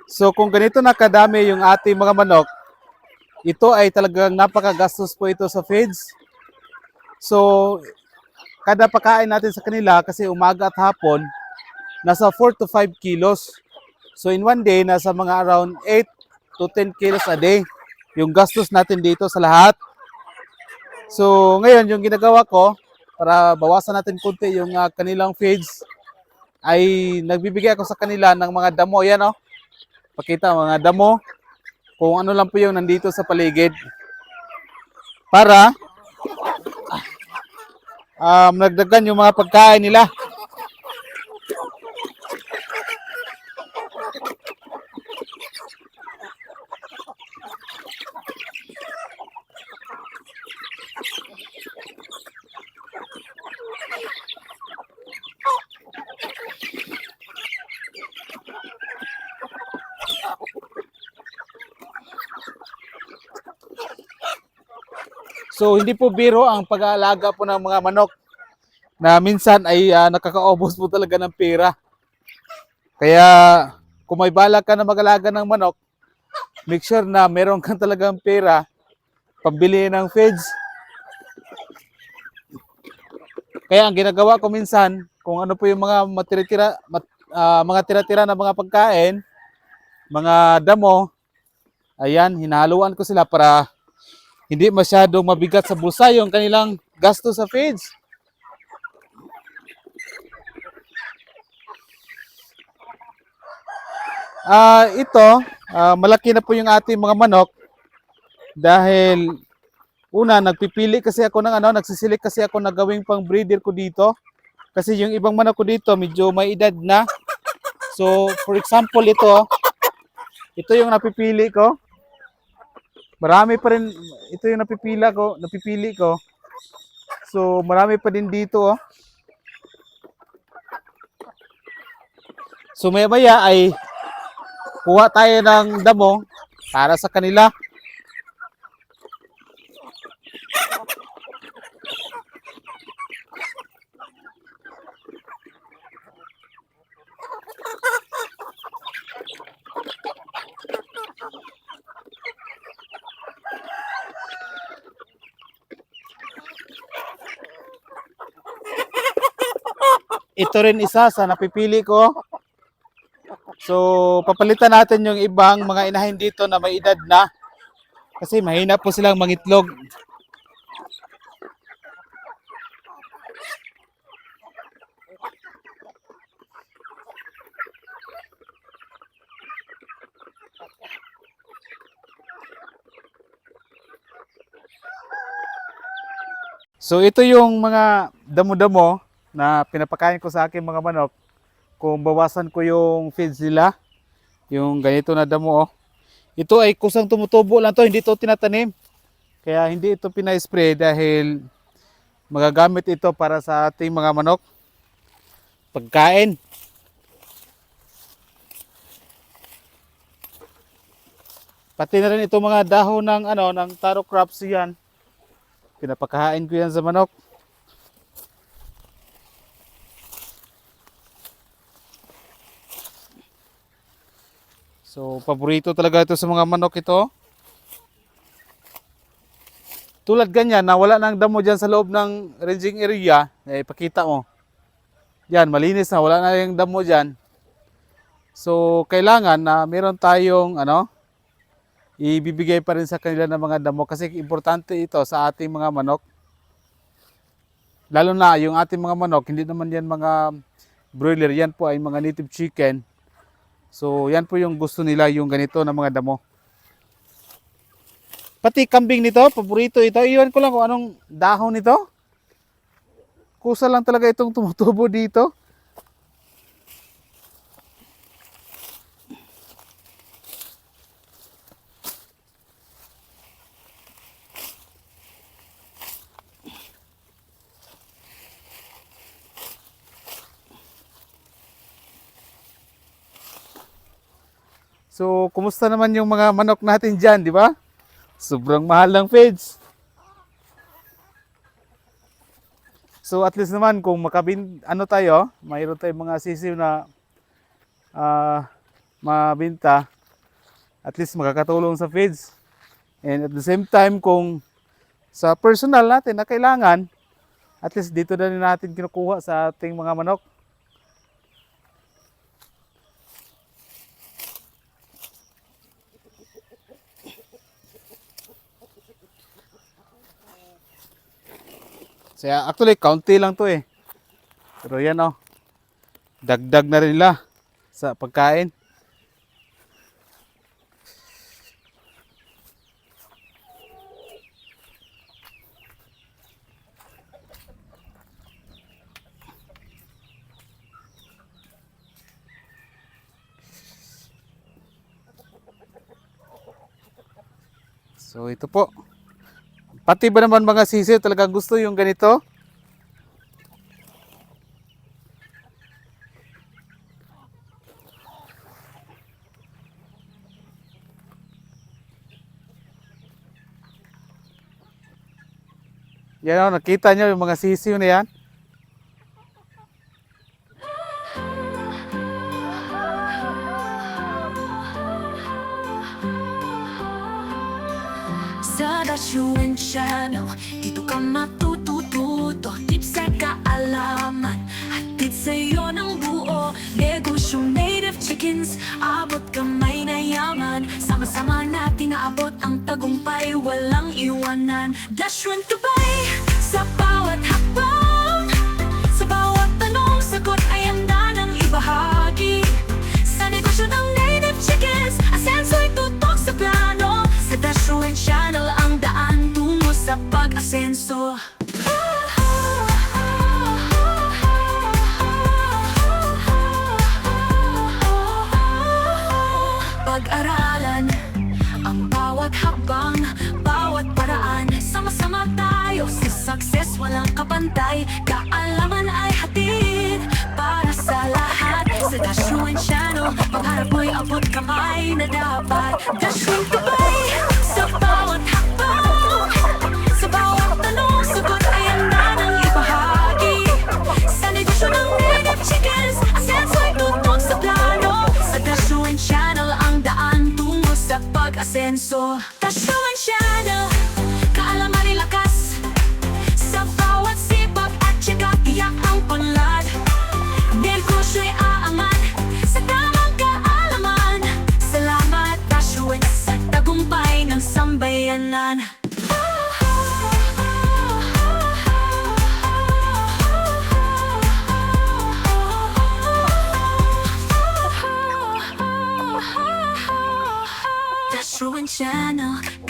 So kung ganito na kadami yung ating mga manok, ito ay talagang napakagastos po ito sa feeds. So kada pakain natin sa kanila kasi umaga at hapon, nasa 4 to 5 kilos. So in one day, nasa mga around 8 to 10 kilos a day yung gastos natin dito sa lahat. So ngayon, yung ginagawa ko para bawasan natin kunti yung kanilang feeds ay nagbibigay ako sa kanila ng mga damo. Yan oh, pakita mga damo kung ano lang po yung nandito sa paligid para nagdagan yung mga pagkain nila. So hindi po biro ang pag-aalaga po ng mga manok na minsan ay nakakaubos po talaga ng pera. Kaya kung may balak ka na mag-alaga ng manok, make sure na meron kang talagang pera pambili ng feeds. Kaya ang ginagawa ko minsan, kung ano po yung mga mga tira-tira na mga pagkain, mga damo, ayan, hinahaluan ko sila para hindi masyadong mabigat sa bulsa yung kanilang gasto sa feeds. Malaki na po yung ating mga manok dahil una, nagpipili kasi ako ng nagsisilik kasi ako na gawing pang breeder ko dito. Kasi yung ibang manok ko dito medyo may edad na. So, for example, ito yung napipili ko. Marami pa rin, ito yung napipili ko. So, marami pa din dito, oh. So, maya-maya ay kuha tayo ng damo para sa kanila. Ito rin isa sa napipili ko. So, papalitan natin yung ibang mga inahin dito na may edad na. Kasi mahina po silang mangitlog. So, ito yung mga damo-damo na pinapakain ko sa aking mga manok. Kung bawasan ko yung feeds nila, yung ganito na damo, oh. Ito ay kusang tumutubo lang to, hindi to tinatanim. Kaya hindi ito pina-spray dahil magagamit ito para sa ating mga manok. Pagkain. Pati na rin ito mga dahon ng ng taro crops yan. Pinapakain ko yan sa manok. So, paborito talaga ito sa mga manok ito. Tulad ganyan, na wala nang damo dyan sa loob ng ranging area, pakita mo. Yan, malinis na, wala na yung damo dyan. So, kailangan na meron tayong ibibigay pa rin sa kanila ng mga damo kasi importante ito sa ating mga manok. Lalo na yung ating mga manok, hindi naman yan mga broiler, yan po ay mga native chicken. So, yan po yung gusto nila, yung ganito na mga damo. Pati kambing nito, paborito ito. Iwan ko lang kung anong dahon nito. Kusa lang talaga itong tumutubo dito. So, kumusta naman yung mga manok natin dyan, di ba? Sobrang mahal ng feeds. So, at least naman kung mayroon tayong mga sisiw na mabinta, At least makakatulong sa feeds. And at the same time, kung sa personal natin na kailangan, at least dito na rin natin kinukuha sa ating mga manok. So, actually, kaunti lang to eh. Pero yan oh, dagdag na rin nila sa pagkain. So ito po. Pati ba naman mga sisiw talagang gusto yung ganito? Yan o, nakita nyo yung mga sisiw na yan? Sa Dashuin Channel, dito ka matututo tips at kaalaman. Hatid sa'yo ng buo, negosyong native chickens, abot kamay na yaman. Sama-sama natin naabot ang tagumpay, walang iwanan. Dashuin Dubai, sa bawat hakbang, sa bawat tanong, sagot ay handa ng ibahagi. Sa negosyo ng native chickens, asenso'y tutok sa plano. Sa Dashuin Channel ang daan tungo sa pag-asenso. Pag-aralan ang bawat habang, bawat paraan. Sama-sama tayo sa success, walang kapantay. Kaalaman ay hatid para sa lahat. Sa Dashuin Channel, pangarap mo'y abot kamay na dapat. Dashuin Dubai, sa bawat hakbang, sa bawat tanong, sagot ay handa ng ibahagi. Sa negosyo ng native chickens, asenso'y tutok sa plano. Sa Dashuin Channel ang daan tungo sa pag-asenso. Dashuin Channel, kaalaman ay lakas. Sa bawat sipag at tiyaga, tiyak ang panlad. Negosyo'y aangat sa tamang kaalaman. Salamat Dashuin sa tagumpay ng sambayanan. Dashuin Channel.